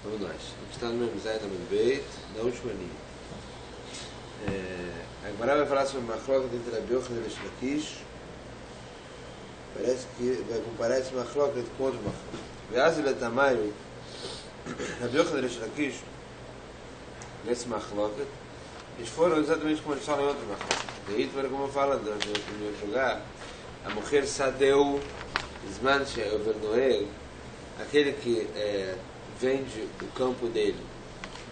Vamos nós. A gente está no mesmo Zayt Beit, na última linha. A Gemara vai falar sobre uma machloket entre Rabi Yochanan e Reish Lakish. Parece que vai comparar esse machloket com outro machloket. Veaz ele tamanho, Rabi Yochanan e Reish Lakish, nesse machloket, eles foram exatamente como eles falam em outro machloket. Daí, como fala em outro lugar, a mulher sadeu, Zman she'over Noel, aquele que vende o campo dele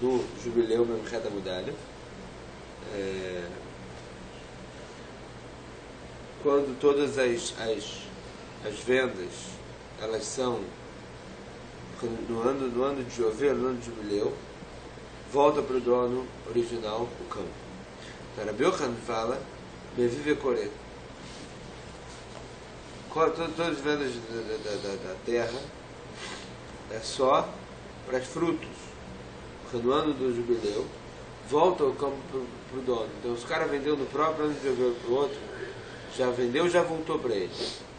do jubileu Memchet Amud, quando todas as vendas elas são no ano de Yovel, no ano de jubileu, volta para o dono original o campo. Então Rabi Yochanan fala Mevive Koreh, todas as vendas da terra é só para os frutos, porque no ano do jubileu volta o campo para o dono. Então, se o cara vendeu no próprio ano de jubileu para o outro, já vendeu, já voltou para ele.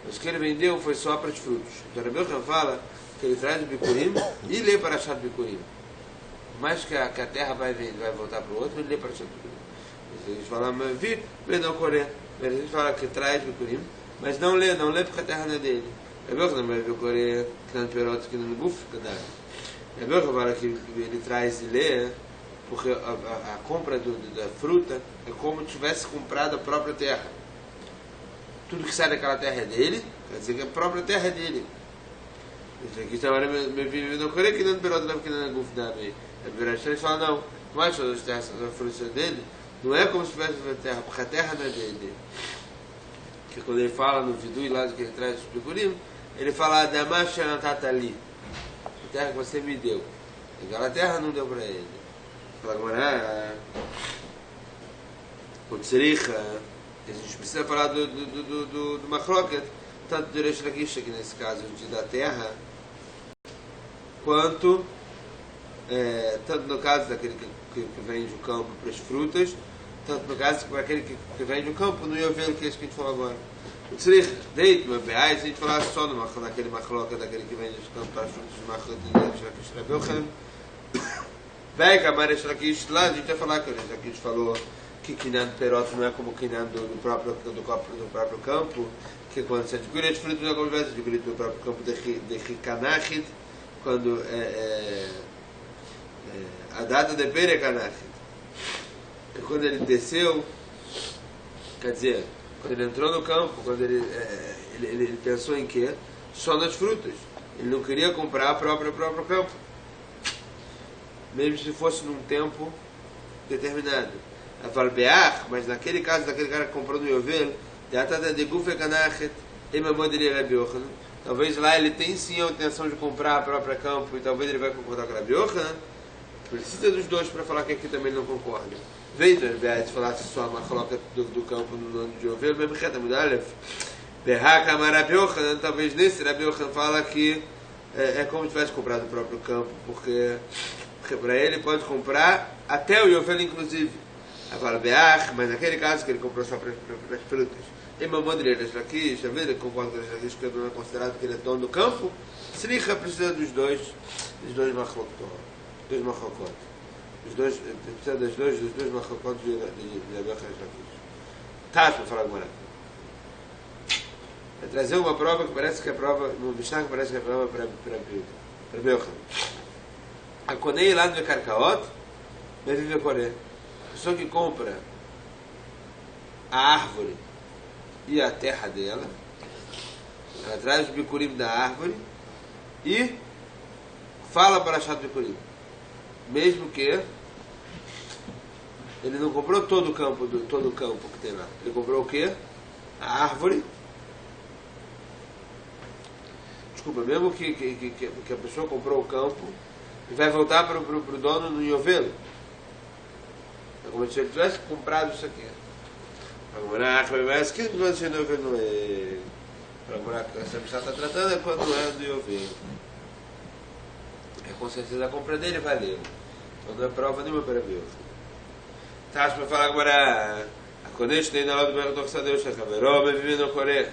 Mas o que ele vendeu foi só para os frutos. Então, Rabi Yochanan fala que ele traz o Bikurim e lê para achar Bikurim. Mais que a terra vai voltar para o outro, ele lê para achar Bikurim. Eles falam, mas vi, não Coré. Eles falam que traz Bikurim, mas não lê porque a terra não é dele. Rabi Yochanan vai ver o Coré, que não perota, que não guf, que dá. Rabi Yochanan fala que ele traz e lê, porque a compra da fruta é como se tivesse comprado a própria terra. Tudo que sai daquela terra é dele, quer dizer que a própria terra é dele. Aqui está agora me vive no Coré, que não perota, que não guf, dá. Ele fala, não, mais todas as terras, a fruta é dele, não é como se tivesse a terra, porque a terra não é dele. Que quando ele fala no Vidui, lá que ele traz os Bikurim, ele fala, Adamash Anatali, a terra que você me deu. Aquela terra não deu para ele. Fala agora, o Tzricha, a gente precisa falar do machloket, tanto do Reish Lakish, aqui nesse caso, da terra, quanto tanto no caso daquele que vende o campo para as frutas, tanto no caso daquele que vende o campo no Yovel, que é isso que a gente falou agora. O Tzrich, deito, meu beais, se a gente falasse só naquele machloket, daquele que vende o campo para as frutas, do machloket de Reish Lakish, Rabi Yochanan, vai acabar Reish Lakish lá, a gente vai falar que o Reish Lakish falou que Kinan Perot não é como Kinan do próprio campo, que quando você adquire as frutas, não é como se adquire do próprio campo de Rikanachit, quando a data de Berekanachit, que quando ele desceu, quer dizer, quando ele entrou no campo, quando ele pensou em quê? Só nas frutas. Ele não queria comprar o próprio campo, mesmo se fosse num tempo determinado. A Valbeach, mas naquele caso daquele cara que comprou no Yovel, talvez lá ele tem sim a intenção de comprar a própria campo, e talvez ele vai concordar com a Rabi Yochanan. Precisa dos dois para falar que aqui também não concorda. Veja, se falasse só a machloket do campo no ano de Yovel, mesmo Chet Amud Aleph, Rabi Yochanan, talvez nesse Rabi Yochanan fala que é como se tivesse comprado o próprio campo, porque para ele pode comprar até o Yovel inclusive. Mas naquele caso que ele comprou só para as frutas, tem mamãe de Reish Lakish, ele concorda com Reish Lakish que não é considerado que ele é dono do campo. Sricha precisa dos dois machlokot. Precisa dos dois machlokot de Reish Lakish. Tá, para falar agora. Vai trazer uma prova que parece que é prova, no Mishnah que parece que é prova para Yochanan. A Konei lá no Karkaot, vai viver Koré. A pessoa que compra a árvore e a terra dela, ela traz o Bikurim da árvore e fala para achar o Bikurim, mesmo que ele não comprou todo o campo que tem lá. Ele comprou o quê? A árvore. Desculpa, mesmo que a pessoa comprou o campo e vai voltar para o dono no Yovel. É como se ele tivesse comprado isso aqui. Mas que não se não é. Essa pessoa está tratando é quando é do Yovel. É com certeza a compra dele valeu. Então não é prova nenhuma para Deus. Tá, para falar agora. A Konesh tem na hora do Berdoxa Deus, a Caveroma vive no Coré. A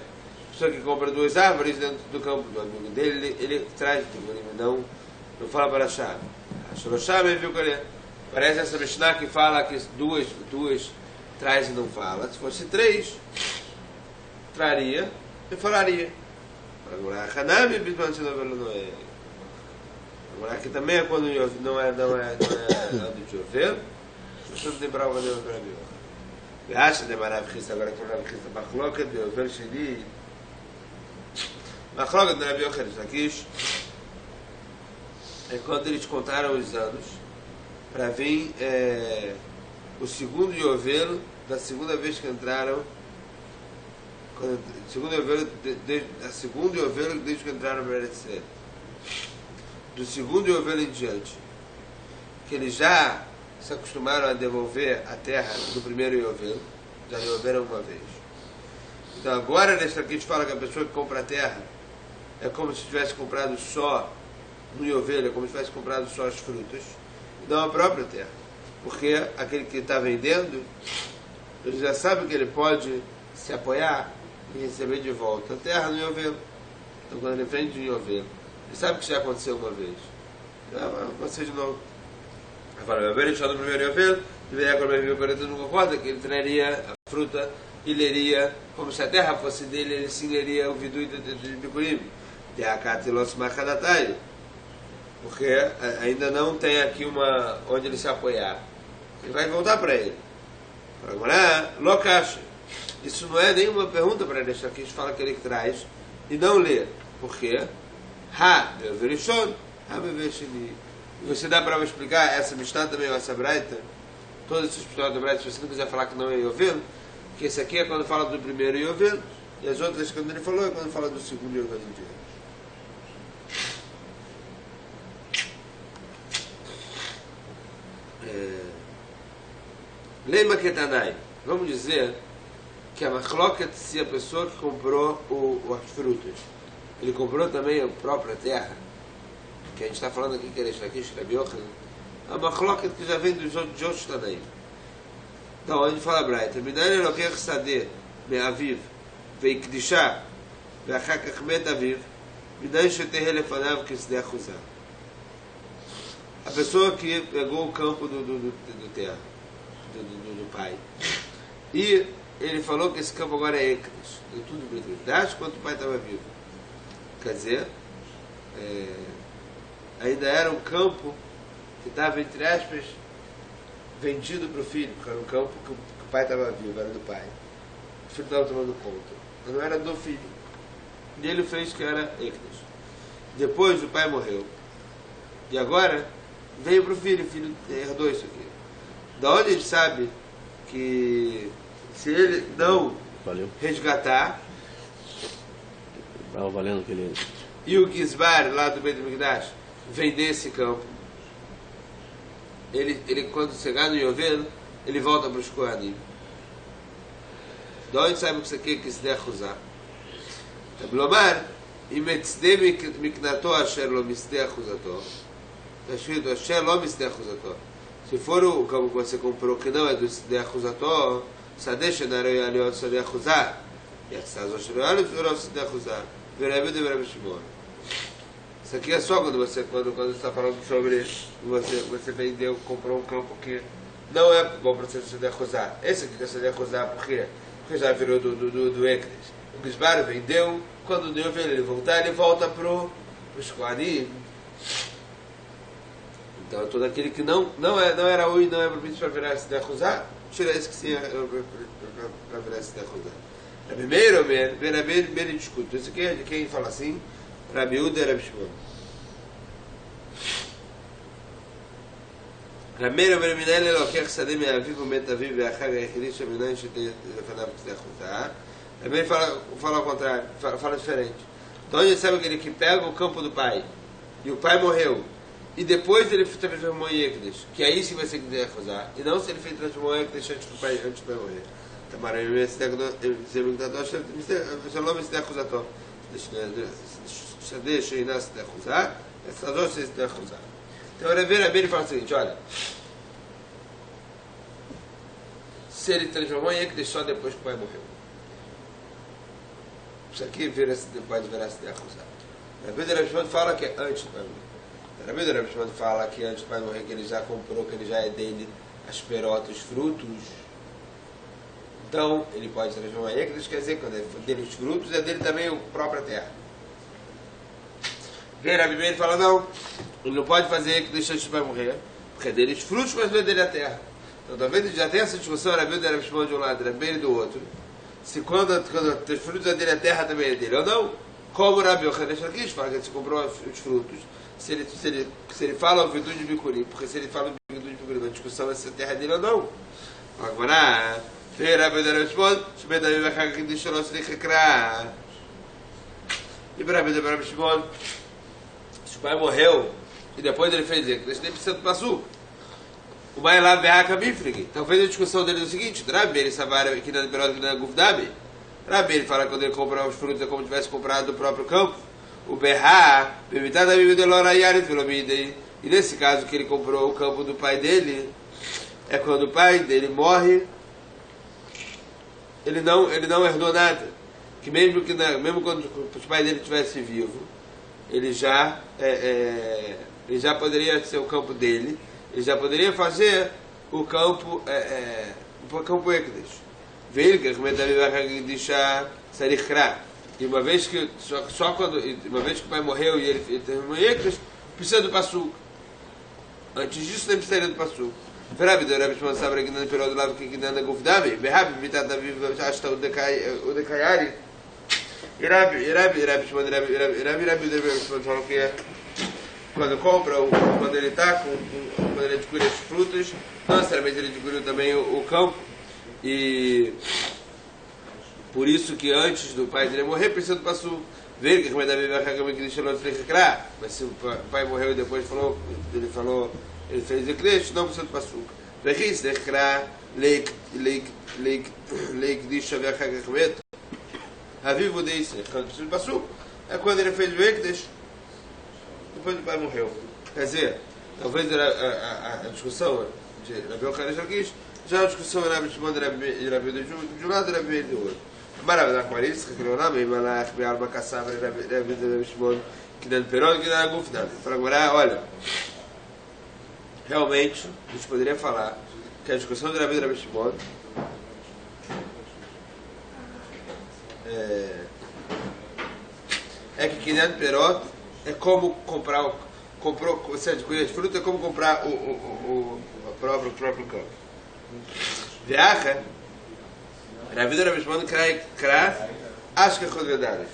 pessoa que compra duas árvores dentro do campo do amigo dele, ele traz, não não fala para Shá. Shloshá me viu que ele... Parece essa Mishnah que fala que duas traz e não fala. Se fosse 3, traria e falaria. Agora, Hanami, agora aqui também é quando não é ano de chover. Você não tem prova nenhuma para mim. Acha de Marav agora que o Rav Chista Machloket de Ovel Sheni. Machloket de Rav Yochanan Lakish é quando eles contaram os anos para vir o segundo Yovel da segunda vez que entraram, segundo Yovel desde que entraram para Eretz Yisrael. Do segundo Yovel em diante, que eles já se acostumaram a devolver a terra do primeiro Yovel, já devolveram uma vez. Então agora nesse aqui a gente fala que a pessoa que compra a terra é como se tivesse comprado só no Yovel, é como se tivesse comprado só as frutas, e não a própria terra. Porque aquele que está vendendo, ele já sabe que ele pode se apoiar e receber de volta a terra no Yovel. Então quando ele vende no Yovel, ele sabe que já aconteceu uma vez. Então vai acontecer de novo. Agora, o Bereshá do primeiro Yovel, deveria comer o Bereshá não concorda que ele traria a fruta e leria, como se a terra fosse dele, ele sim leria o vidu de Bikurim, de Akatilos Machadatai, porque ainda não tem aqui onde ele se apoiar. Ele vai voltar para ele. Agora, Lokash, isso não é nenhuma pergunta para ele, aqui a gente fala que ele traz e não lê, porque Ha, Bereshon, Ha, Bereshini. Você dá para explicar essa Mishnah também, essa Braita, todas essas histórias da Braita, se você não quiser falar que não é Yovel, que esse aqui é quando fala do primeiro Yovel, e as outras, quando ele falou, é quando fala do segundo Yovel em diante. Leima Ketanai, vamos dizer que a Machloket, se a pessoa que comprou as frutas, ele comprou também a própria terra, que a gente está falando aqui que ele está aqui, Rav Yochanan, a Machloket que já vem de outros Tanaim. Então, onde fala Braita, Minai Elokech Sadeh Me'aviv Ve'ikdishah Ve'achakach Met Aviv Minai Shetehe Lefanav Kisdeh Achuzah. A pessoa que pegou o campo do terra, do pai, e ele falou que esse campo agora é Ekdesh, tem tudo Brit Mikdash, quando o pai estava vivo. Quer dizer, ainda era um campo que estava, entre aspas, vendido para o filho, porque era um campo que o pai estava vivo, era do pai. O filho estava tomando conta. Mas não era do filho. E ele fez que era Ekdesh. Depois o pai morreu. E agora veio para o filho herdou isso aqui. Da onde ele sabe que se ele não resgatar, estava valendo aquele... E o Gizbar, lá do Beit Mikdash, vender esse campo, ele quando chegar no Yovel, ele volta para os Kohanim. De onde sabe que isso aqui é que se der acusar? Lomar, e metzde miknato asher lo misde acusato. Está escrito asher lo misde acusato. Se for o campo que você comprou que não é do Sideh Achuzato, Sadeh Shenarei Aliot Sadeh Achuzah, e a Tzazor Shenarei Aliot Sadeh Achuzah, Verebe de Verebe Shimon. Isso aqui é só quando você está falando sobre você vendeu, comprou um campo que não é bom para ser Sadeh Achuzah. Esse aqui é Sadeh Achuzah, por quê? Porque já virou do Ekdes. O Gizbar vendeu, quando o Neuvel ele voltar, ele volta para os Kohanim. Então, todo aquele que não era Ui, não é propício para virar esse de acusar, tira esse que sim é para virar esse de acusar. Rabi Meir ou Rabi Meir discute. Isso aqui é de quem fala assim, Rabi Uda e Rabi Shimon. Rabi Meir ou Minai Elokech Sadeh Me'aviv U'met Aviv Ve'achag Ha'echidit Sheminai Shetei Lefanav Kisdeh Achuzah. Rabi Meir fala ao contrário, fala diferente. Então, a gente sabe aquele que pega o campo do pai, e o pai morreu, e depois ele transformou em Ekdesh, que aí sim vai ser que deve acusar, e não se ele fez transformou em Ekdesh antes do pai morrer. Tamaram em Shalom se der acusator. Deixa ele se der acusar, essa dor se der acusar. Então o Rabi fala o seguinte, olha, se ele transformou em Ekdesh só depois que o pai morreu, isso aqui pode virar se der acusar. Rabi fala que é antes do pai morrer. Rabi Shimon fala que antes do pai morrer, que ele já comprou, que ele já é dele, as perotas, os frutos. Então, ele pode transformar em Ekdesh, quer dizer, quando é dele os frutos, é dele também a própria terra. Vem Rabi Meir fala, não, ele não pode fazer Ekdesh antes do pai morrer, porque é dele os frutos, mas não é dele a terra. Então, talvez já tenha essa discussão, Rabi Shimon de um lado, Rabi Meir do outro, se quando os frutos é dele, a terra também é dele, ou não. Como Rabi Yochanan Lakish fala que ele se comprou os frutos, se ele fala o virtude de Bikurim, porque se ele fala o virtude de Bikurim, a discussão é se a terra é dele ou não. Agora, e para Rabi Shimon, se o pai morreu e depois ele fez isso, nem precisa do passuco. O pai lá veio Mifrig. Talvez a discussão dele é o seguinte: Rabi ele sabara que na perota que na Gufdabi. Rabi ele fala que quando ele compra os frutos é como se tivesse comprado do próprio campo. O Berra, permitada a vida de Lorayari Filomide. E nesse caso que ele comprou o campo do pai dele, é quando o pai dele morre, ele não herdou nada. Que mesmo quando o pai dele estivesse vivo, ele já poderia ser o campo dele. Ele já poderia fazer o campo Ekdesh. E uma vez que o pai morreu e ele terminou Ekdesh, precisa do passuco. Antes disso nem precisaria do passuco. Rabi Shimon sabe que não pelo do lado que não é Gufdabi, Berrabi mitad da viva hasta o decaiari. Rabi Shimon falou que é quando compra, quando ele adquire os frutos, não necessariamente ele adquiriu também o campo, e por isso que antes do pai dele morrer, precisa do passuco. Ver que mas se o pai morreu e depois ele fez o creche, não precisa do passuco. A vivo disse, quando precisa do passuco, é quando ele fez o Ekdesh, depois do pai morreu. Quer dizer, talvez a discussão de Rabi Yochanan Lakish já a discussão de Rabi Shimon e Rabi de um lado e Rabi do outro. Maravilha, Aquaris, que criou o nome, Malach, Be'alma Kassavra, Rabi Shimon, que dá no perón, que dá no Gufdabi. Para agora, olha, realmente, a gente poderia falar que a discussão de Rabi Shimon é que Kinyan Perot é como você adquirir as frutas, é como comprar o próprio campo. Viaja, Rabi Shimon Kra, acho que é Chodvedares.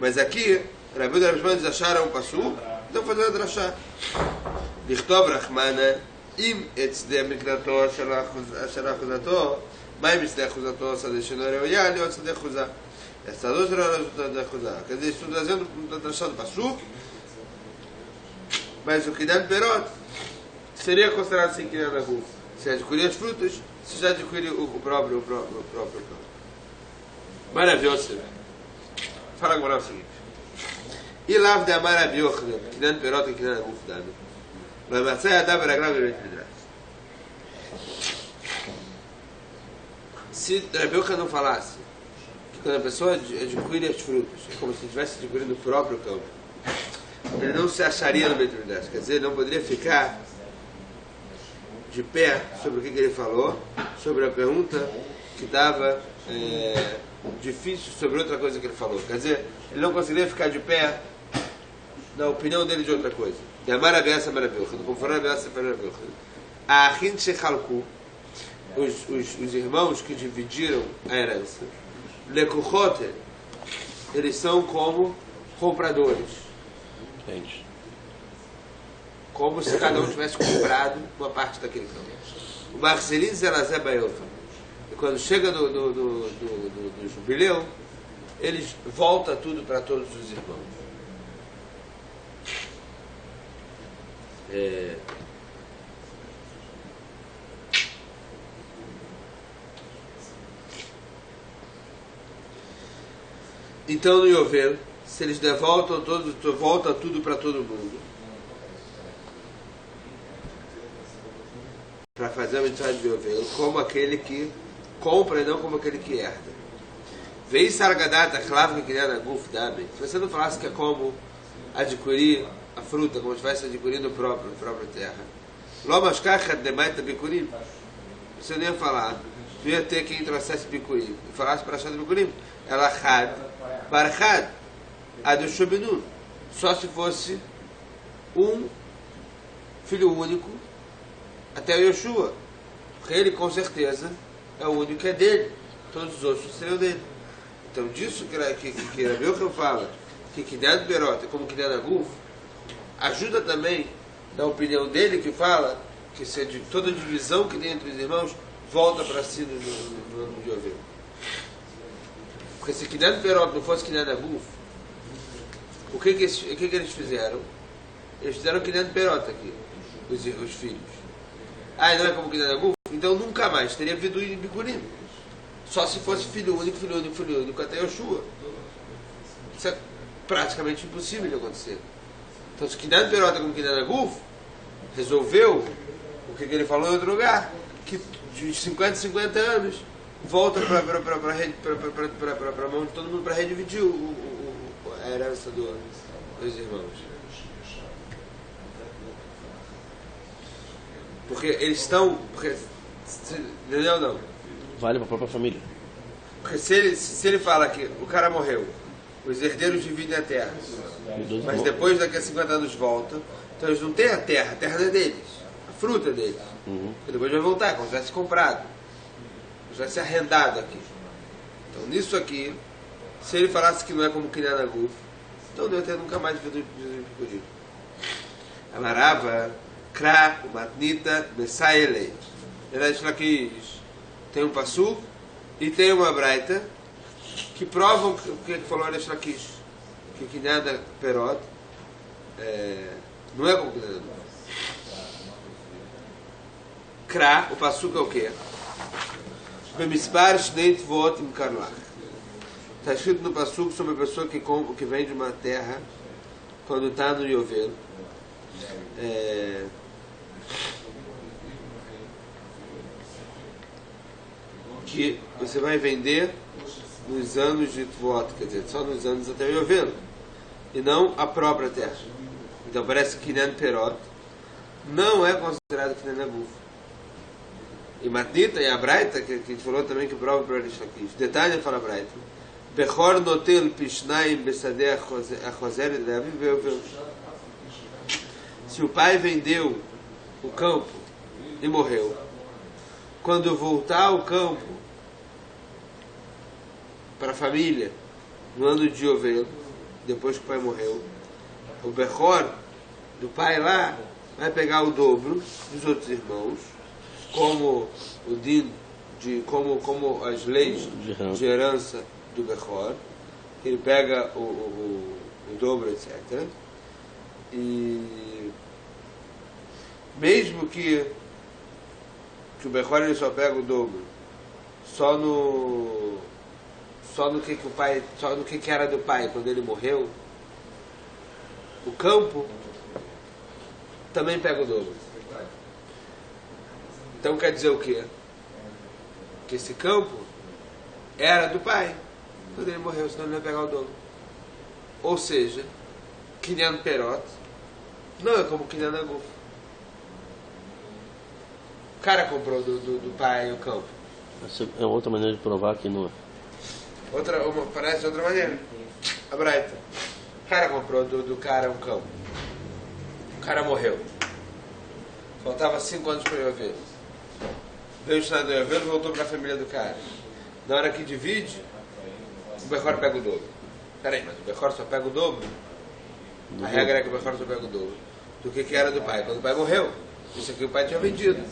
Mas aqui, Rabi Shimon eles acharam um passu, então fazendo a drachá. Lichtov Rachmana, im etzde mikrato shel achuzato, mai mitzde achuzato sadeshino reoya, liot sadeh chuzah. Essa duas da Chuzá. Quer dizer, estou trazendo a tradução do Passuco, mas o Kinyan Perot seria considerado assim Kinyan Aguf. Se adquirir as frutas, se já adquirir o próprio campo. Maravilhoso. Fala agora o seguinte. E lá de Amar Rabi Yochanan, Kinyan Perot e Kinyan Aguf dado. Mas Matzai Adam Beragrav e Bet Midrash. Se Rabi Yochanan não falasse quando a pessoa adquire as frutas, é como se estivesse adquirindo o próprio campo, ele não se acharia no Beit Midrash, quer dizer, ele não poderia ficar de pé sobre o que ele falou, sobre a pergunta que estava difícil sobre outra coisa que ele falou. Quer dizer, ele não conseguiria ficar de pé na opinião dele de outra coisa. E a maravilha maravilhosa, conforme a maravilhosa. A Ahin Shechalku, os irmãos que dividiram a herança, Lekuchote, eles são como compradores. Entendi. Como se cada um tivesse comprado uma parte daquele campo. O Marcelin Zelazé Baiofa. E quando chega do jubileu, eles voltam tudo para todos os irmãos. Então no Yovel, se eles volta tudo para todo mundo, para fazer a mitzvah de Yovel, como aquele que compra e não como aquele que herda. Veio Sargadata, Chlávia Kinyan Aguf Dabe. Se você não falasse que é como adquirir a fruta como se estivesse adquirindo a própria terra. Lomas Kachat Demaita Bikurim. Você não ia falar, não ia ter quem trouxesse Bikurim. E falasse para achar Bikurim. Ela Had, Barhad, Adushobinu. Só se fosse um filho único até o Yoshua. Porque ele com certeza é o único que é dele. Todos os outros seriam dele. Então disso que Rabi Yochanan fala, que Kinyan Perot é como Kinyan Aguf, ajuda também na opinião dele que fala que se toda divisão que tem entre os irmãos volta para si no ano de Yovel. Porque se Kinyan Perot não fosse Kinyan Aguf, o que eles fizeram? Eles fizeram Kinyan Perot aqui, os filhos. Ah, não é como Kinyan Aguf? Então nunca mais teria havido Bikurim. Só se fosse filho único até Yoshua. Isso é praticamente impossível de acontecer. Então se Kinyan Perot é como Kinyan Aguf, resolveu o que ele falou em outro lugar, que de 50 em 50 anos volta para a mão de todo mundo para redividir a herança dos irmãos. Porque eles estão... Entendeu ou não? Vale para a própria família. Porque se ele fala que o cara morreu, os herdeiros dividem a terra, mas depois daqui a 50 anos volta, então eles não têm a terra não é deles, a fruta é deles. Porque depois vai voltar, como se tivesse comprado, como se tivesse arrendado aqui. Então nisso aqui, se ele falasse que não é como Kinyan Aguf, então não ia ter nunca mais vindo Bikurim. Amarava, Kra, Matnita, Messaelei. Resh Lakish tem um passuco e tem uma braita que provam o que falou Resh Lakish, que Kinyan Perot não é como Kinyan Aguf. Kra, o passuco é o quê? Bemispar Shnei Tvot Im Karlach. Está escrito no passuco sobre a pessoa que vem de uma terra quando está no Yovel. Que você vai vender nos anos de Tvot, quer dizer, só nos anos até o Yovel, e não a própria terra. Então parece que Kinyan Perot não é considerado Kinyan Aguf. E Matnita e a Braita, que a gente falou também que prova para Resh Lakish. Detalhe fala a Braita. Bechor notel pishnayim besadeh achozer le'aviv ve'yovel. Se o pai vendeu o campo e morreu, quando voltar ao campo para a família no ano de Yovel, depois que o pai morreu, o Bechor do pai lá vai pegar o dobro dos outros irmãos, como o din como as leis de herança do Bechor, ele pega o dobro, etc. E mesmo que o Bechor ele só pega o dobro só no que o pai, só no que era do pai quando ele morreu, o campo também pega o dobro. Então quer dizer o quê? Que esse campo era do pai quando ele morreu, senão ele não ia pegar o dobro. Ou seja, Kinyan Perot não é como Kinyan Aguf. O cara comprou do pai o campo. Essa é outra maneira de provar que não é. Parece outra maneira. A Braita. O cara comprou do cara um campo. O cara morreu. Faltava 5 anos para eu ver. Veio o Shnai do Yovel e voltou para a família do cara. Na hora que divide, o Bechor pega o dobro. Peraí, mas o Bechor só pega o dobro? A regra é que o Bechor só pega o dobro do que era do pai. Quando o pai morreu, isso aqui o pai tinha vendido.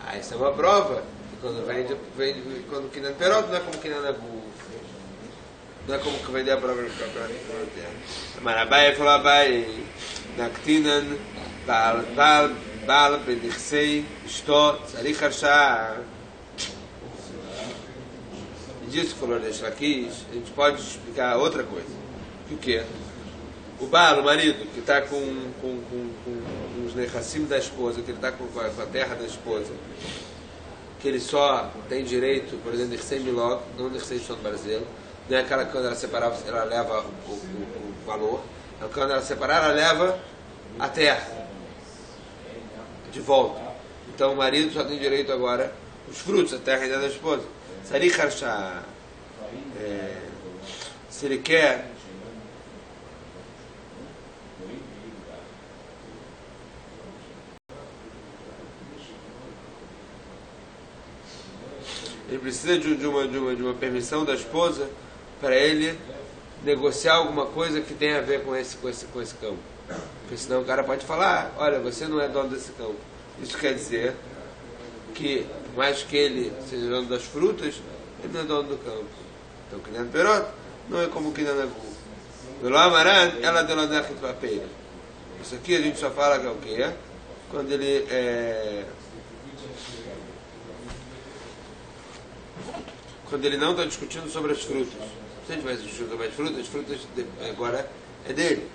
Ah, isso é uma prova. E quando vende quando Kinyan Perot não é como Kinyan Aguf. Não é como que vender a própria terra. Mas Abai falou Abai, Naktinan, Baal, Benichsei, Shto, Tzarich Arshah. E disso que falou Resh Lakish, a gente pode explicar outra coisa. Que o quê? O Baal, o marido, que está com os Nechassim da esposa, que ele está com a terra da esposa, que ele só tem direito, por exemplo, Nechsei Milog, não Nechsei Shon Barzel, não é aquela que quando ela separar, ela leva o valor. Quando ela separar, ela leva a terra de volta. Então o marido só tem direito agora os frutos, a terra ainda é da esposa. Se ele quer ele precisa de uma permissão da esposa para ele negociar alguma coisa que tenha a ver com esse campo. Porque senão o cara pode falar, olha, você não é dono desse campo. Isso quer dizer que, por mais que ele seja dono das frutas, ele não é dono do campo. Então, Kinyan Perot não é como Kinyan Agu. Pelo Amaran, ela deu na papel. Isso aqui a gente só fala que é o quê? Quando ele quando ele não está discutindo sobre as frutas. Se ele tivesse discutindo sobre as frutas agora é dele.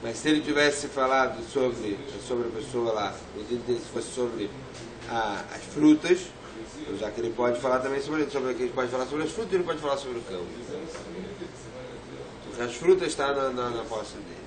Mas se ele tivesse falado sobre a pessoa lá, se fosse sobre as frutas, já que ele pode falar também sobre que ele pode falar sobre as frutas, ele pode falar sobre o campo. As frutas estão na posse dele.